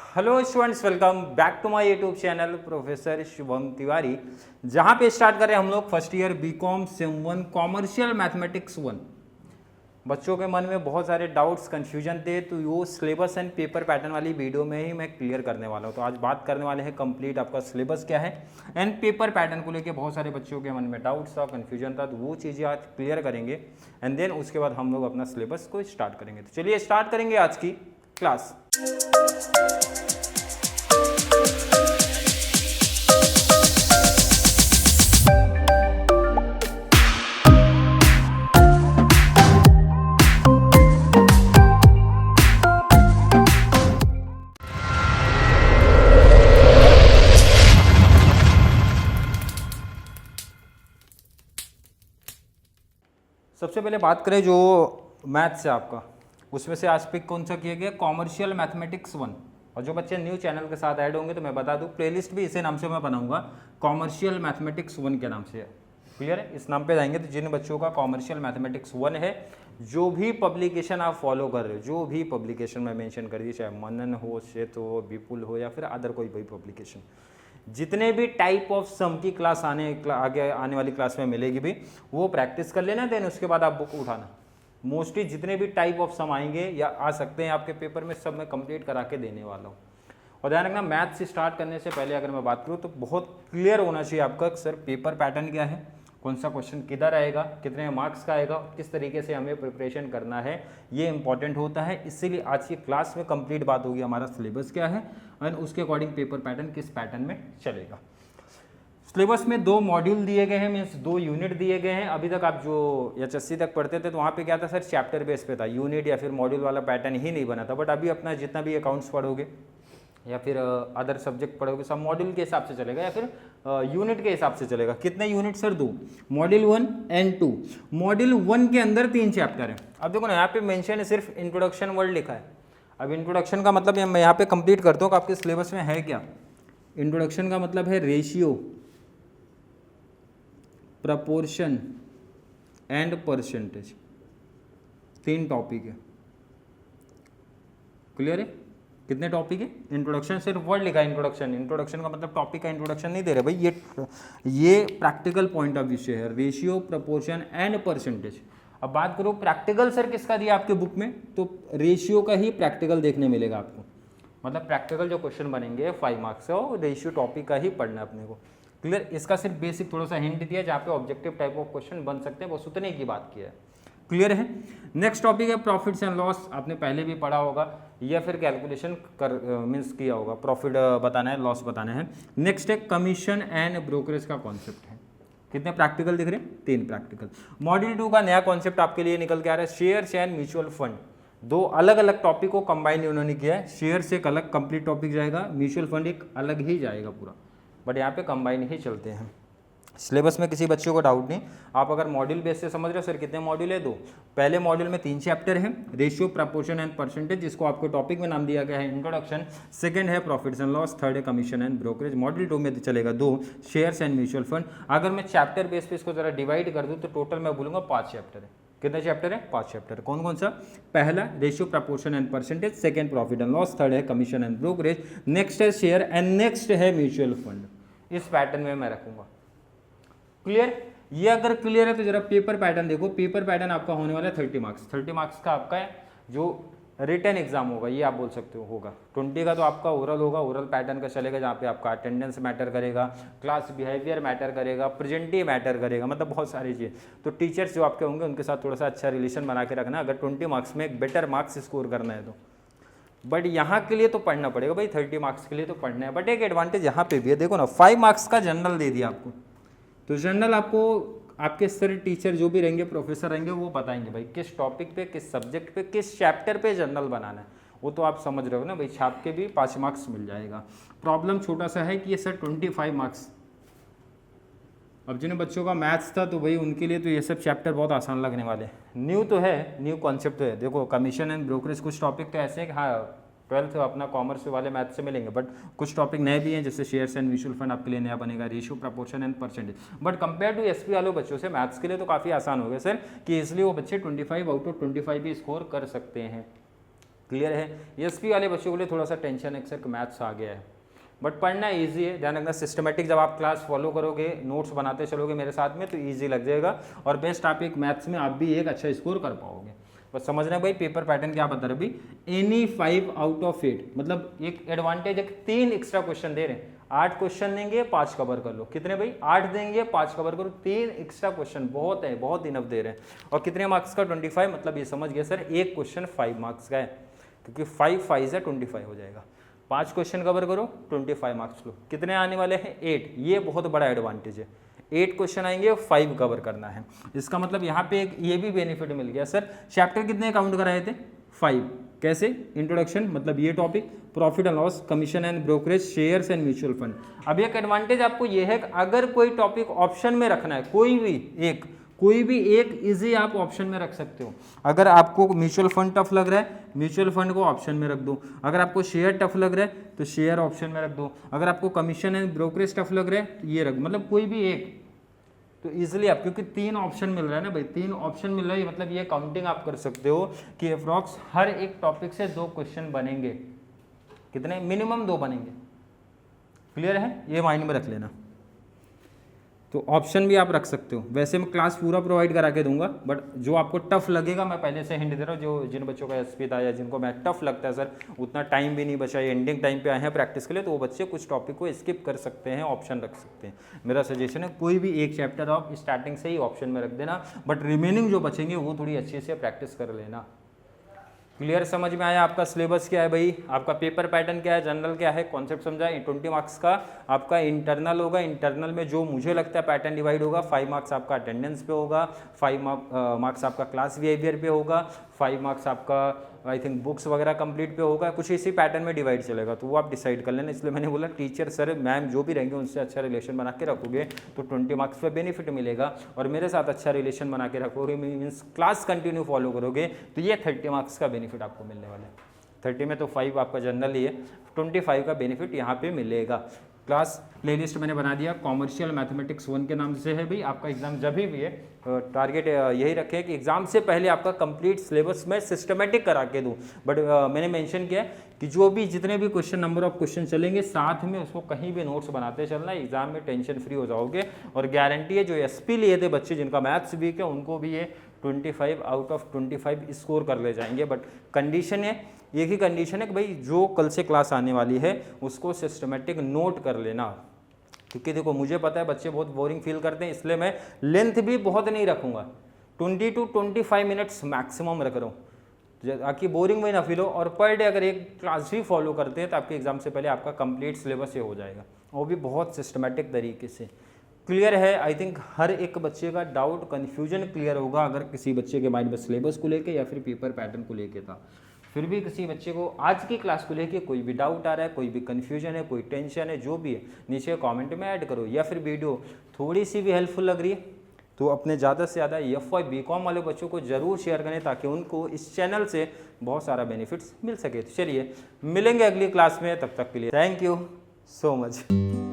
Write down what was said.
Hello students, welcome back to my YouTube channel professor Shubham Tiwari, जहां पे start कर रहे हैं हम लोग first year BCom sem 1 commercial mathematics 1। बच्चों के मन में बहुत सारे डाउट्स कंफ्यूजन थे, तो वो सिलेबस एंड पेपर पैटर्न वाली वीडियो में ही मैं क्लियर करने वाला हूं। तो आज बात करने वाले हैं कंप्लीट आपका सिलेबस क्या है एंड पेपर पैटर्न को लेके बहुत सारे बच्चों के मन में डाउट्स था, कंफ्यूजन था, तो वो चीज़ें आज क्लियर करेंगे एंड देन उसके बाद हम लोग अपना सिलेबस को स्टार्ट करेंगे। तो चलिए स्टार्ट करेंगे आज की क्लास। सबसे पहले बात करें जो मैथ्स है आपका, उसमें से आज पिक कौन सा किया गया, कॉमर्शियल मैथमेटिक्स 1। और जो बच्चे न्यू चैनल के साथ ऐड होंगे तो मैं बता दूं, प्लेलिस्ट भी इसी नाम से मैं बनाऊंगा, कॉमर्शियल मैथमेटिक्स 1 के नाम से है। क्लियर है? इस नाम पे जाएंगे तो जिन बच्चों का कॉमर्शियल मैथमेटिक्स 1 है, जो भी पब्लिकेशन आप फॉलो कर रहे हो, जो भी पब्लिकेशन में मेंशन कर दी, चाहे मनन हो, श्वेत हो, विपुल हो या फिर अदर कोई भी पब्लिकेशन, जितने भी टाइप ऑफ सम की क्लास आगे आने वाली क्लास में मिलेगी भी, वो प्रैक्टिस कर लेना, देन उसके बाद आप बुक उठाना। मोस्टली जितने भी टाइप ऑफ सम आएंगे या आ सकते हैं आपके पेपर में, सब मैं कंप्लीट करा के देने वाला हूँ। और ध्यान रखना, मैथ से स्टार्ट करने से पहले अगर मैं बात करूँ तो बहुत क्लियर होना चाहिए आपका, सर पेपर पैटर्न क्या है, कौन सा क्वेश्चन किधर आएगा, कितने मार्क्स का आएगा, किस तरीके से हमें प्रिपरेशन करना है, ये इंपॉर्टेंट होता है। इसीलिए आज की क्लास में कंप्लीट बात होगी हमारा सिलेबस क्या है एंड उसके अकॉर्डिंग पेपर पैटर्न किस पैटर्न में चलेगा। सिलेबस में 2 मॉड्यूल दिए गए हैं, मीन्स 2 यूनिट दिए गए हैं। अभी तक आप जो HSC तक पढ़ते थे तो वहाँ पे क्या था सर, चैप्टर बेस पे था, यूनिट या फिर मॉड्यूल वाला पैटर्न ही नहीं बना था। बट अभी अपना जितना भी अकाउंट्स पढ़ोगे या फिर अदर सब्जेक्ट पढ़ोगे, सब मॉड्यूल के हिसाब से चलेगा या फिर यूनिट के हिसाब से चलेगा। कितने unit sir? 2, module 1 and 2। Module 1 के अंदर 3 चैप्टर हैं। अब देखो ना, यहाँ पे मेंशन है सिर्फ इंट्रोडक्शन वर्ड लिखा है। अब इंट्रोडक्शन का मतलब मैं यहाँ पे कंप्लीट करता हूँ कि आपके सिलेबस में है क्या। इंट्रोडक्शन का मतलब है ratio, proportion and percentage, 3 topic है। क्लियर है? कितने टॉपिक है? इंट्रोडक्शन सिर्फ वर्ड लिखा है इंट्रोडक्शन। इंट्रोडक्शन का मतलब टॉपिक का इंट्रोडक्शन नहीं दे रहे भाई, ये प्रैक्टिकल पॉइंट ऑफ व्यू से है, रेशियो, प्रपोर्शन एंड परसेंटेज। अब बात करो प्रैक्टिकल सर किसका दिया आपके बुक में, तो रेशियो का ही प्रैक्टिकल देखने मिलेगा आपको। मतलब प्रैक्टिकल जो क्वेश्चन बनेंगे 5 मार्क्स से, वो रेशियो टॉपिक का ही पढ़ना है अपने को। क्लियर? इसका सिर्फ बेसिक थोड़ा सा हिंट दिया जहाँ पे ऑब्जेक्टिव टाइप ऑफ क्वेश्चन बन सकते हैं, बस उतने की बात की है। क्लियर है? नेक्स्ट टॉपिक है प्रॉफिट्स एंड लॉस। आपने पहले भी पढ़ा होगा या फिर कैलकुलेशन कर मीन्स किया होगा, प्रॉफिट बताना है, लॉस बताना है। नेक्स्ट है कमीशन एंड ब्रोकरेज का कॉन्सेप्ट है। कितने प्रैक्टिकल दिख रहे हैं? 3 प्रैक्टिकल। मॉड्यूल 2 का नया कॉन्सेप्ट आपके लिए निकल के आ रहा है, शेयर्स एंड म्यूचुअल फंड। 2 अलग अलग टॉपिक को कंबाइन उन्होंने किया है। शेयर्स एक अलग कंप्लीट टॉपिक जाएगा, म्यूचुअल फंड एक अलग ही जाएगा पूरा, बट यहाँ पे कंबाइन ही चलते हैं। सिलेबस में किसी बच्चों को डाउट नहीं। आप अगर मॉड्यूल बेस से समझ रहे हो सर कितने मॉड्यूल है? 2। पहले मॉड्यूल में 3 चैप्टर हैं, रेशियो, प्रपोर्शन एंड परसेंटेज, जिसको आपको टॉपिक में नाम दिया गया है इंट्रोडक्शन। सेकंड है प्रॉफिट्स एंड लॉस, थर्ड है कमीशन एंड ब्रोकरेज। मॉड्यूल 2 में चलेगा 2 शेयर्स एंड म्यूचुअल फंड। अगर मैं चैप्टर बेस पे इसको जरा डिवाइड कर दूँ तो टोटल मैं बोलूँगा 5 चैप्टर है। कितने चैप्टर है? 5 चैप्टर। कौन कौन सा? पहला ratio, proportion and percentage, second profit and loss, third है कमीशन एंड ब्रोकरेज, नेक्स्ट है शेयर एंड नेक्स्ट है म्यूचुअल फंड। इस पैटर्न में मैं रखूंगा। क्लियर? ये अगर क्लियर है तो जरा पेपर पैटर्न देखो। पेपर पैटर्न आपका होने वाला है 30 मार्क्स। 30 मार्क्स का आपका है जो रिटन एग्जाम होगा, ये आप बोल सकते हो होगा। 20 का तो आपका ओरल होगा, ओरल पैटर्न का चलेगा, जहाँ पे आपका अटेंडेंस मैटर करेगा, क्लास बिहेवियर मैटर करेगा, प्रेजेंटी मैटर करेगा, मतलब बहुत सारी चीज़। तो टीचर्स जो आपके होंगे उनके साथ थोड़ा सा अच्छा रिलेशन बना के रखना, अगर 20 मार्क्स में एक बेटर मार्क्स स्कोर करना है तो। बट यहाँ के लिए तो पढ़ना पड़ेगा भाई, 30 मार्क्स के लिए तो पढ़ना है। बट एक एडवांटेज यहाँ पे भी है, देखो ना, 5 मार्क्स का जनरल दे दिया आपको, तो जनरल आपको आपके सर टीचर जो भी रहेंगे, प्रोफेसर रहेंगे, वो बताएंगे भाई किस टॉपिक पे, किस सब्जेक्ट पे, किस चैप्टर पे जनरल बनाना है। वो तो आप समझ रहे हो ना भाई, छाप के भी 5 मार्क्स मिल जाएगा। प्रॉब्लम छोटा सा है कि ये सर 25 मार्क्स। अब जिन बच्चों का मैथ्स था तो भाई उनके लिए तो ये सब चैप्टर बहुत आसान लगने वाले। न्यू तो है, न्यू कॉन्सेप्ट तो है। देखो कमीशन एंड ब्रोकरेज, कुछ टॉपिक तो ऐसे हैं कि हाँ 12th अपना कॉमर्स वाले मैथ से मिलेंगे, बट कुछ टॉपिक नए भी हैं, जैसे शेयर्स एंड म्यूचुअल फंड आपके लिए नया बनेगा, ratio, proportion and percentage. But compare to SP वालों बच्चों से मैथ्स के लिए तो काफ़ी आसान हो गया सर, कि इसलिए वो बच्चे 25 आउट ऑफ 25 भी स्कोर कर सकते हैं। क्लियर है। एसपी वाले बच्चों के लिए थोड़ा सा टेंशन एक्सर मैथ्स आ गया है, बट पढ़ना ईजी है। ध्यान रखना सिस्टमेटिक जब आप क्लास फॉलो करोगे, नोट्स बनाते चलोगे मेरे साथ में, तो ईजी लग जाएगा और बेस्ट आप एक मैथ्स में आप भी एक अच्छा स्कोर कर पाओगे। बस समझना है भाई पेपर पैटर्न क्या बता रहे भाई, एनी 5 आउट ऑफ 8, मतलब एक एडवांटेज है 3 एक्स्ट्रा क्वेश्चन दे रहे हैं। 8 क्वेश्चन देंगे 5 कवर कर लो, कितने भाई 8 देंगे 5 कवर करो, 3 एक्स्ट्रा क्वेश्चन बहुत है, बहुत इनफ दे रहे हैं। और कितने मार्क्स का 25, मतलब ये समझ गया सर एक क्वेश्चन 5 मार्क्स का है, क्योंकि 5 5 है 25 हो जाएगा। 5 क्वेश्चन कवर करो 25 मार्क्स लो। कितने आने वाले हैं 8, ये बहुत बड़ा एडवांटेज है। 8 क्वेश्चन आएंगे 5 कवर करना है। इसका मतलब यहाँ पे एक ये भी बेनिफिट मिल गया सर। चैप्टर कितने काउंट कराए थे 5, कैसे इंट्रोडक्शन, मतलब ये topic, profit and loss, commission and brokerage, shares and mutual fund. अब एक एडवांटेज आपको ये है कि अगर कोई टॉपिक ऑप्शन में रखना है, कोई भी एक इजी आप ऑप्शन में रख सकते हो। अगर आपको म्यूचुअल फंड टफ लग रहा है, म्यूचुअल फंड को ऑप्शन में रख दो। अगर आपको शेयर टफ लग रहा है तो शेयर ऑप्शन में रख दो। अगर आपको कमीशन एंड ब्रोकरेज टफ लग रहा है तो ये रख, मतलब कोई भी एक, तो इजिली आप, क्योंकि 3 ऑप्शन मिल रहा है ना भाई, 3 ऑप्शन मिल रहा है, मतलब ये काउंटिंग आप कर सकते हो कि अप्रॉक्स हर एक टॉपिक से 2 क्वेश्चन बनेंगे। कितने, मिनिमम 2 बनेंगे। क्लियर है, ये माइंड में रख लेना। तो ऑप्शन भी आप रख सकते हो। वैसे मैं क्लास पूरा प्रोवाइड करा के दूंगा, बट जो आपको टफ लगेगा मैं पहले से हिंट दे रहा हूँ। जो जिन बच्चों का एसपी था या जिनको मैथ टफ लगता है सर, उतना टाइम भी नहीं बचा, ये एंडिंग टाइम पे आए हैं प्रैक्टिस के लिए, तो वो बच्चे कुछ टॉपिक को स्किप कर सकते हैं, ऑप्शन रख सकते हैं। मेरा सजेशन है कोई भी एक चैप्टर आप स्टार्टिंग से ही ऑप्शन में रख देना, बट रिमेनिंग जो बचेंगे वो थोड़ी अच्छे से प्रैक्टिस कर लेना। क्लियर, समझ में आया? आपका सिलेबस क्या है भाई, आपका पेपर पैटर्न क्या है, जनरल क्या है, कॉन्सेप्ट समझा। 20 मार्क्स का आपका इंटरनल होगा। इंटरनल में जो मुझे लगता है पैटर्न डिवाइड होगा, 5 मार्क्स आपका अटेंडेंस पे होगा, 5 मार्क्स आपका क्लास बिहेवियर पे होगा, 5 मार्क्स आपका आई थिंक बुक्स वगैरह कंप्लीट पे होगा, कुछ इसी पैटर्न में डिवाइड चलेगा। तो वो आप डिसाइड कर लेना। इसलिए मैंने बोला टीचर सर मैम जो भी रहेंगे उनसे अच्छा रिलेशन बना के रखोगे तो 20 मार्क्स पे बेनिफिट मिलेगा, और मेरे साथ अच्छा रिलेशन बना के रखोगे, मीन्स क्लास कंटिन्यू फॉलो करोगे, तो ये 30 मार्क्स का बेनिफिट आपको मिलने वाला है। 30 में तो 5 आपका जनरल ही है, 25 का बेनिफिट यहाँ पे मिलेगा। क्लास प्लेलिस्ट मैंने बना दिया, कॉमर्शियल मैथमेटिक्स 1 के नाम से है भाई। आपका एग्जाम जब भी है टारगेट यही रखें कि एग्जाम से पहले आपका कंप्लीट सिलेबस मैं सिस्टमेटिक करा के दूं। बट मैंने मेंशन किया कि जो भी जितने भी क्वेश्चन, नंबर ऑफ क्वेश्चन चलेंगे, साथ में उसको कहीं भी नोट्स बनाते चलना, एग्जाम में टेंशन फ्री हो जाओगे। और गारंटी है जो एसपी लिए थे बच्चे जिनका मैथ्स वीक है उनको भी ये 25 आउट ऑफ 25 स्कोर कर ले जाएंगे। बट कंडीशन है, एक ही कंडीशन है कि भाई जो कल से क्लास आने वाली है उसको सिस्टमेटिक नोट कर लेना। क्योंकि देखो मुझे पता है बच्चे बहुत बोरिंग फील करते हैं, इसलिए मैं लेंथ भी बहुत नहीं रखूंगा, 20 to 25 मिनट्स मैक्सिमम रख रहा हूँ ताकि बोरिंग में ना फील हो। और पर डे अगर एक क्लास भी फॉलो करते हैं तो आपके एग्जाम से पहले आपका कंप्लीट सिलेबस ये हो जाएगा, वो भी बहुत सिस्टमेटिक तरीके से। क्लियर है? आई थिंक हर एक बच्चे का डाउट, कन्फ्यूजन क्लियर होगा अगर किसी बच्चे के माइंड में सिलेबस को लेके या फिर पेपर पैटर्न को लेके था। फिर भी किसी बच्चे को आज की क्लास को लेके कोई भी डाउट आ रहा है, कोई भी कन्फ्यूजन है, कोई टेंशन है, जो भी है नीचे कमेंट में ऐड करो। या फिर वीडियो थोड़ी सी भी हेल्पफुल लग रही है तो अपने ज़्यादा से ज़्यादा FY BCom वाले बच्चों को ज़रूर शेयर करें ताकि उनको इस चैनल से बहुत सारा बेनिफिट्स मिल सके। तो चलिए मिलेंगे अगली क्लास में, तब तक के लिए थैंक यू सो मच।